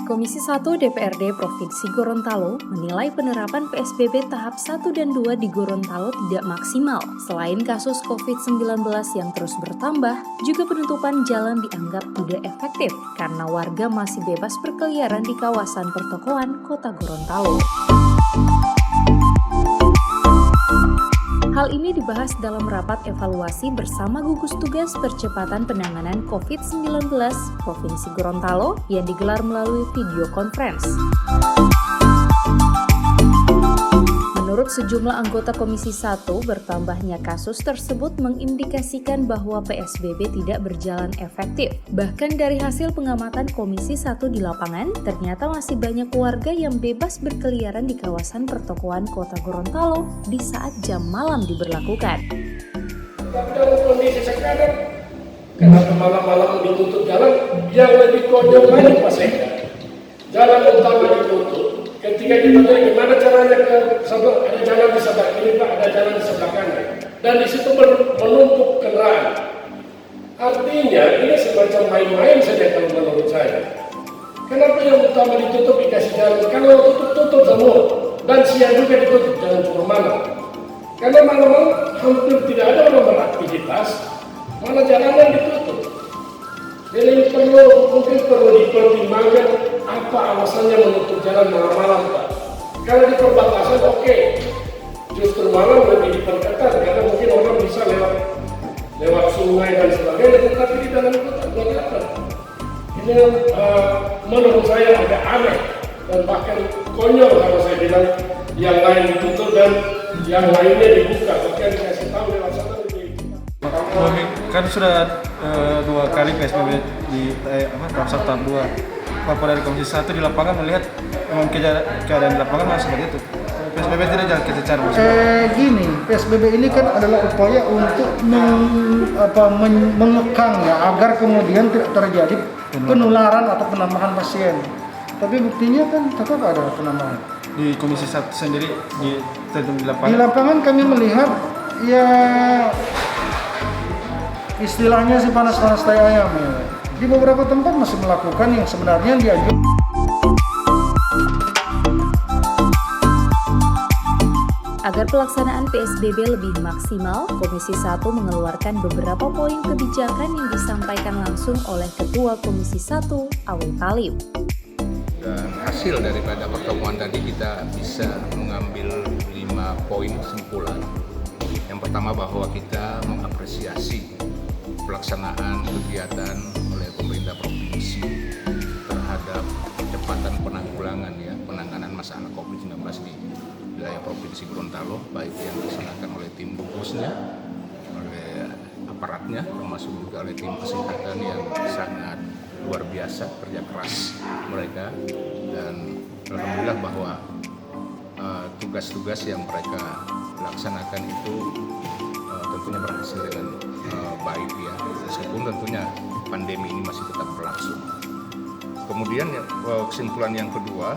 Komisi 1 DPRD Provinsi Gorontalo menilai penerapan PSBB tahap 1 dan 2 di Gorontalo tidak maksimal. Selain kasus COVID-19 yang terus bertambah, juga penutupan jalan dianggap tidak efektif karena warga masih bebas berkeliaran di kawasan pertokoan Kota Gorontalo. Hal ini dibahas dalam rapat evaluasi bersama gugus tugas percepatan penanganan COVID-19 Provinsi Gorontalo yang digelar melalui video conference. Menurut sejumlah anggota Komisi 1, bertambahnya kasus tersebut mengindikasikan bahwa PSBB tidak berjalan efektif. Bahkan dari hasil pengamatan Komisi 1 di lapangan, ternyata masih banyak warga yang bebas berkeliaran di kawasan pertokoan Kota Gorontalo di saat jam malam diberlakukan. Tapi dalam kondisi sekarang, kenapa malam-malam ditutup jalan? Yang lebih konyol lagi Pak Sekda. Jalan utama ditutup. Ketika kita tanya gimana caranya ke sebelah, ada jalan di sebelah kiri Pak, ada jalan di sebelah kanan, dan di situ menumpuk kendaraan. Artinya ini semacam main-main saja kalau menurut saya. Kenapa yang utama ditutup dikasih jalan? Kalau tutup semua, dan siang juga ditutup, jangan cuma malam. Karena malam-malam hampir tidak ada orang beraktivitas, malah jalanan ditutup. Jadi mungkin perlu dipertimbangkan apa alasannya menutup jalan malam-malam Pak. Kalau di perbatasan oke, justru malam lebih diperketat karena mungkin orang bisa lewat sungai dan sebagainya, tetapi di dalam kota bagaimana? Ini menurut saya agak aneh dan bahkan konyol kalau saya bilang yang lain ditutup dan yang lainnya dibuka, bahkan dikasih tahu lewat sana lebih. Kan sudah 2 kali PSBB di tahap 1 tahap 2. Bapak dari Komisi 1 di lapangan melihat memang keadaan di lapangan masih seperti itu. PSBB tidak jalan kita cara gini, PSBB ini kan adalah upaya untuk mengekang ya agar kemudian tidak terjadi penularan atau penambahan pasien. Tapi buktinya kan tetap ada penambahan. Di Komisi 1 sendiri di lapangan. Di lapangan kami melihat ya istilahnya sih panas-panas tai ayam ya. Di beberapa tempat masih melakukan yang sebenarnya dianjurkan. Agar pelaksanaan PSBB lebih maksimal, Komisi 1 mengeluarkan beberapa poin kebijakan yang disampaikan langsung oleh Ketua Komisi 1, Awi Talib. Dan hasil daripada pertemuan tadi kita bisa mengambil 5 poin kesimpulan. Yang pertama bahwa kita mengapresiasi pelaksanaan kegiatan oleh pemerintah provinsi terhadap percepatan penanganan masalah COVID-19 di wilayah Provinsi Gorontalo, baik yang dilaksanakan oleh tim gugusnya, oleh aparatnya, termasuk juga oleh tim kesehatan yang sangat luar biasa kerja keras mereka, dan alhamdulillah bahwa tugas-tugas yang mereka laksanakan itu tentunya berhasil dengan baik ya, meskipun tentunya pandemi ini masih tetap berlangsung. Kemudian kesimpulan yang kedua,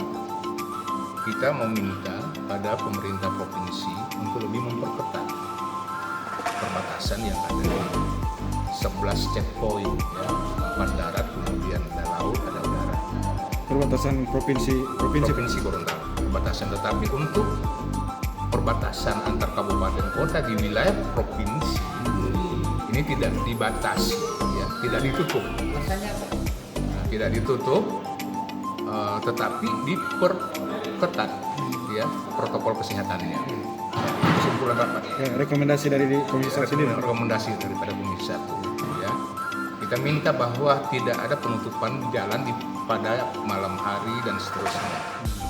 kita meminta pada pemerintah provinsi untuk lebih memperketat perbatasan yang ada di 11 checkpoint ya, 4 darat, kemudian ada laut, ada udara. Perbatasan provinsi Gorontalo, perbatasan, tetapi untuk perbatasan antar kabupaten kota di wilayah provinsi ini tidak dibatasi, ya, tidak ditutup. Tidak ditutup, tetapi diperketat, ya, protokol kesehatannya. Kesimpulan rapat. Ya, rekomendasi dari Komisi 1 sendiri. Rekomendasi daripada Komisi 1, ya. Kita minta bahwa tidak ada penutupan jalan pada malam hari dan seterusnya.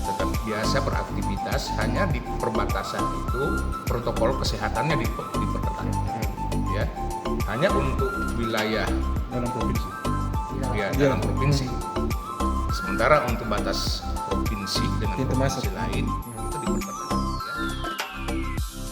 Tetap biasa beraktivitas, hanya di perbatasan itu protokol kesehatannya diperketat, ya. Hanya untuk wilayah Dalam provinsi. Ya, dalam provinsi. Sementara untuk batas provinsi dengan provinsi lain itu diperketat.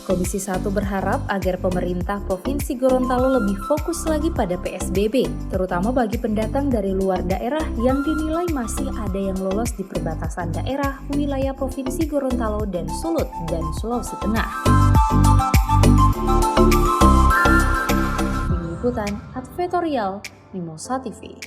Komisi 1 berharap agar pemerintah Provinsi Gorontalo lebih fokus lagi pada PSBB, terutama bagi pendatang dari luar daerah yang dinilai masih ada yang lolos di perbatasan daerah wilayah Provinsi Gorontalo dan Sulut dan Sulawesi Tengah. Tim Liputan Advertorial Mimosa TV.